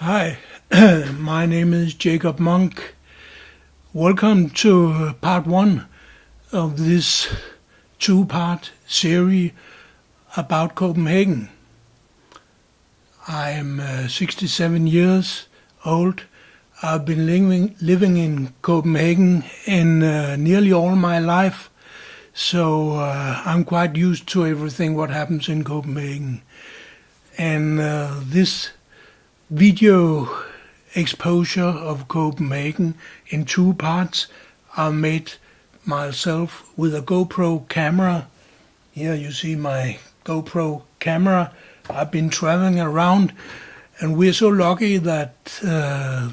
Hi, my name is Jakob Munck. Welcome to part one of this two-part series about Copenhagen. I'm 67 years old. I've been living in Copenhagen in nearly all my life, so I'm quite used to everything what happens in Copenhagen. And this video exposure of Copenhagen in two parts I made myself with a GoPro camera. Here you see my GoPro camera. I've been traveling around, and we're so lucky that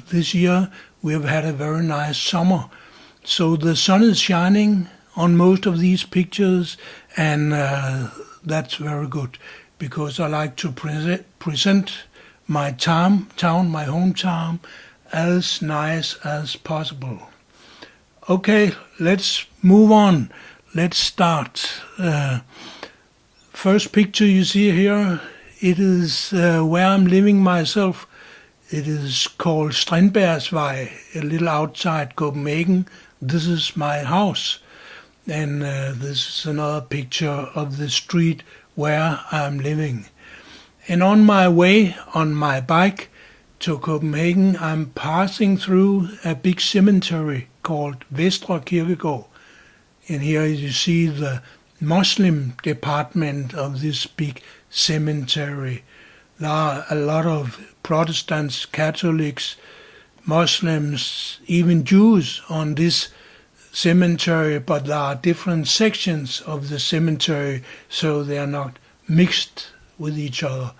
this year we have had a very nice summer. So the sun is shining on most of these pictures, and that's very good because I like to present my town, my hometown, as nice as possible. Okay, let's move on. Let's start. First picture you see here, it is where I'm living myself. It is called Strindbergsvej, a little outside Copenhagen. This is my house. And this is another picture of the street where I'm living. And on my way on my bike to Copenhagen, I'm passing through a big cemetery called Vestre Kirkegård. And here you see the Muslim department of this big cemetery. There are a lot of Protestants, Catholics, Muslims, even Jews on this cemetery, but there are different sections of the cemetery, so they are not mixed with each other.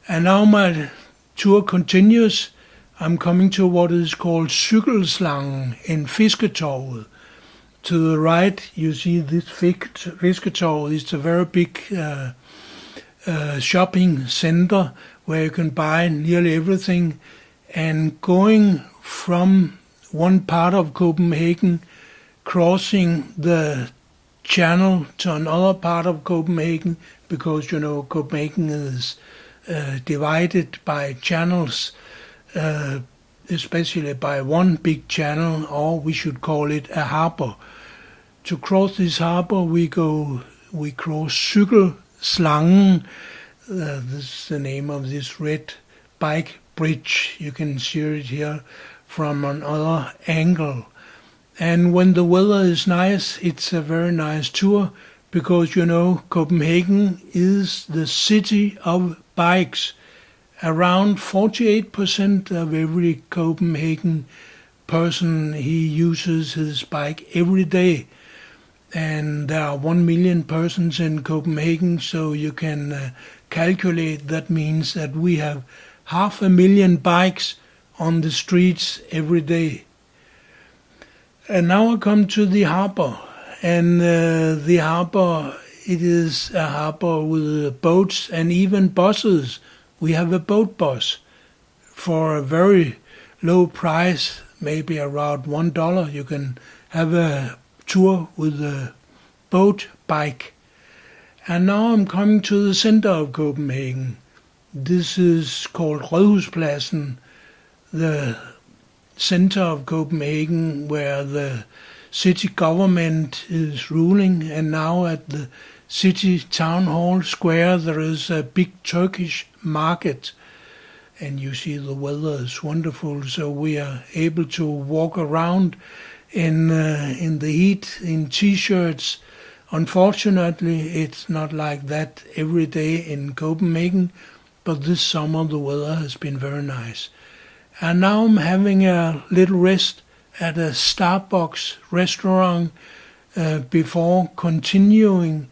And now my tour continues. I'm coming to what is called Cykelslangen in Fisketorvet. To the right you see this Fisketorvet. It's a very big shopping center where you can buy nearly everything. And going from one part of Copenhagen, crossing the channel to another part of Copenhagen, because you know Copenhagen is divided by channels, especially by one big channel, or we should call it a harbor. To cross this harbor we cross Cykelslangen. This is the name of this red bike bridge. You can see it here from another angle. And when the weather is nice, it's a very nice tour, because you know Copenhagen is the city of bikes. Around 48% of every Copenhagen person, he uses his bike every day. And there are 1 million persons in Copenhagen, so you can calculate that means that we have 500,000 bikes on the streets every day. And now I come to the harbor, and the harbor, it is a harbor with boats and even buses. We have a boat bus for a very low price, maybe around $1. You can have a tour with a boat bike. And now I'm coming to the center of Copenhagen. This is called Rådhuspladsen, the center of Copenhagen, where the city government is ruling. And now at the city town hall square there is a big Turkish market, and you see the weather is wonderful, so we are able to walk around in the heat in t-shirts. Unfortunately it's not like that every day in Copenhagen, but this summer the weather has been very nice. And now I'm having a little rest at a Starbucks restaurant before continuing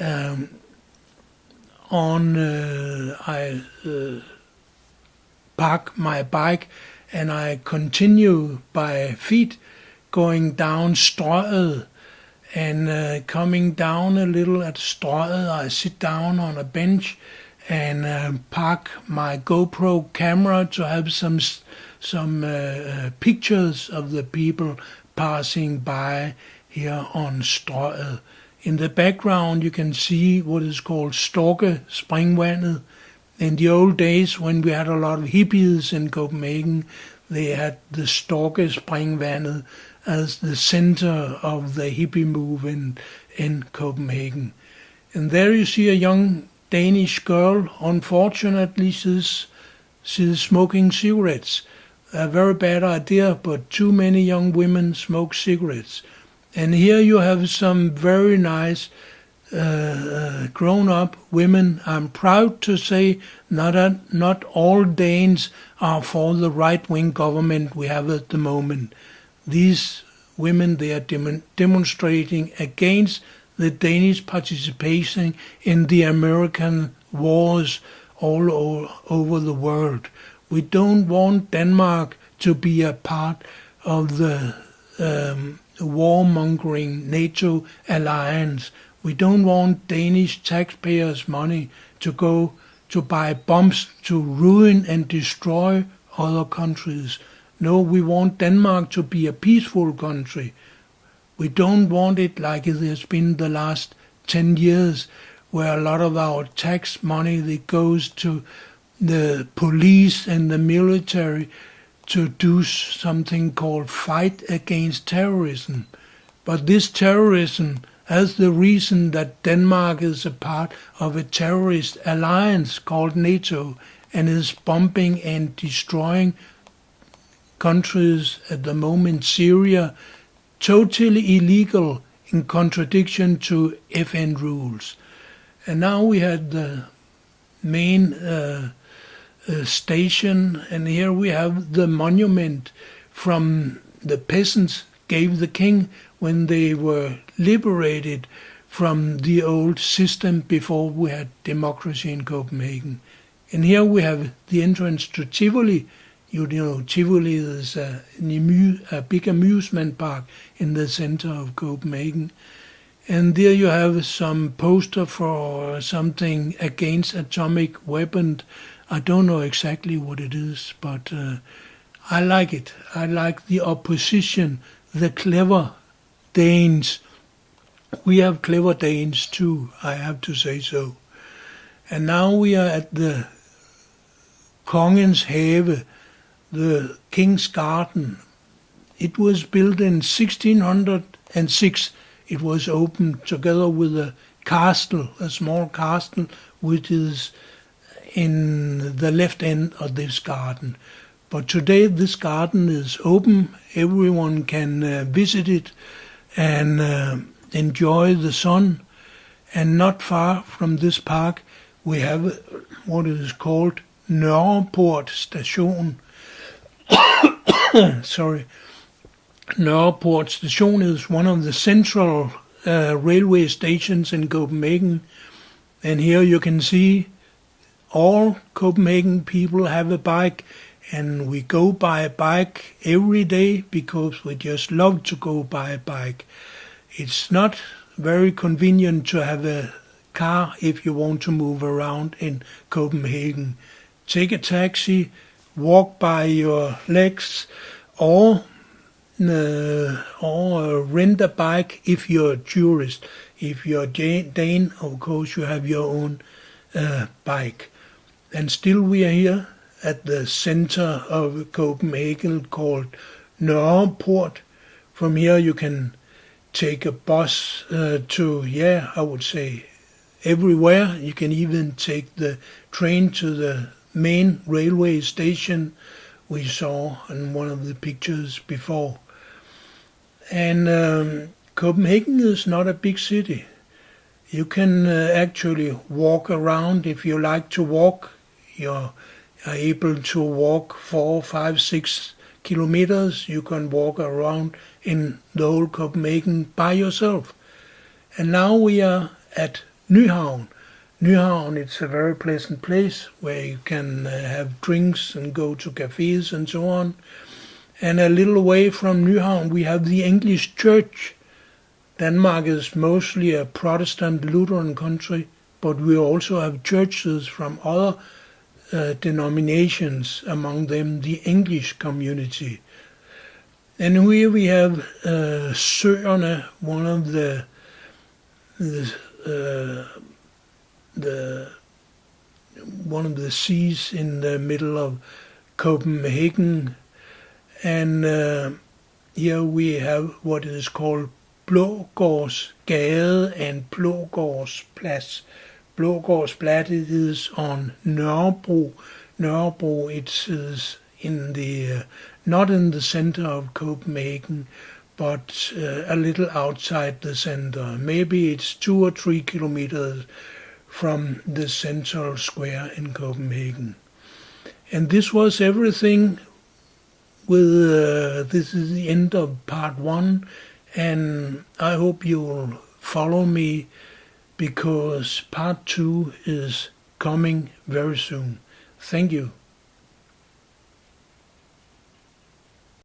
I park my bike and I continue by feet going down Strøget. And coming down a little at Strøget, I sit down on a bench and park my GoPro camera to have some pictures of the people passing by here on Strøget. In the background you can see what is called Storkespringvandet. In the old days, when we had a lot of hippies in Copenhagen, they had the Storkespringvandet as the center of the hippie movement in Copenhagen. And there you see a young Danish girl. Unfortunately, she's smoking cigarettes. A very bad idea, but too many young women smoke cigarettes. And here you have some very nice grown-up women. I'm proud to say not all Danes are for the right-wing government we have at the moment. These women, they are demonstrating against the Danish participation in the American wars all over the world. We don't want Denmark to be a part of the warmongering NATO alliance. We don't want Danish taxpayers' money to go to buy bombs to ruin and destroy other countries. No, we want Denmark to be a peaceful country. We don't want it like it has been the last 10 years, where a lot of our tax money that goes to the police and the military to do something called fight against terrorism. But this terrorism has the reason that Denmark is a part of a terrorist alliance called NATO and is bombing and destroying countries at the moment. Syria, totally illegal in contradiction to FN rules. And now we had the main station, and here we have the monument from the peasants gave the king when they were liberated from the old system before we had democracy in Copenhagen. And here we have the entrance to Tivoli. You know, Tivoli is a big amusement park in the center of Copenhagen. And there you have some poster for something against atomic weapons. I don't know exactly what it is, but I like it. I like the opposition, the clever Danes. We have clever Danes too, I have to say so. And now we are at the Kongens Have, the King's Garden. It was built in 1606. It was opened together with a castle, a small castle, which is in the left end of this garden. But today this garden is open. Everyone can visit it and enjoy the sun. And not far from this park we have what is called Nørreport Station. Sorry. Nørreport Station is one of the central railway stations in Copenhagen. And here you can see all Copenhagen people have a bike, and we go by a bike every day because we just love to go by a bike. It's not very convenient to have a car if you want to move around in Copenhagen. Take a taxi, walk by your legs, or rent a bike if you're a tourist. If you're Dane, of course, you have your own bike. And still we are here at the center of Copenhagen called Nørreport. From here you can take a bus to, I would say, everywhere. You can even take the train to the main railway station we saw in one of the pictures before. And Copenhagen is not a big city. You can actually walk around if you like to walk. You're able to walk 4, 5, 6 kilometers. You can walk around in the whole Copenhagen by yourself. And now we are at Nyhavn. Nyhavn, it's a very pleasant place where you can have drinks and go to cafes and so on. And a little away from Nyhavn we have the English church. Denmark is mostly a Protestant Lutheran country, but we also have churches from other denominations, among them the English community. And here we have Søerne, one of the one of the seas in the middle of Copenhagen. And here we have what is called Blågårdsgade and Blågårdsplads. Blågårdsplads is on Nørrebro. Nørrebro, it is in the not in the center of Copenhagen, but a little outside the center. Maybe it's 2 or 3 kilometers from the central square in Copenhagen. And this was everything. This is the end of part 1, and I hope you'll follow me, because part 2 is coming very soon. Thank you.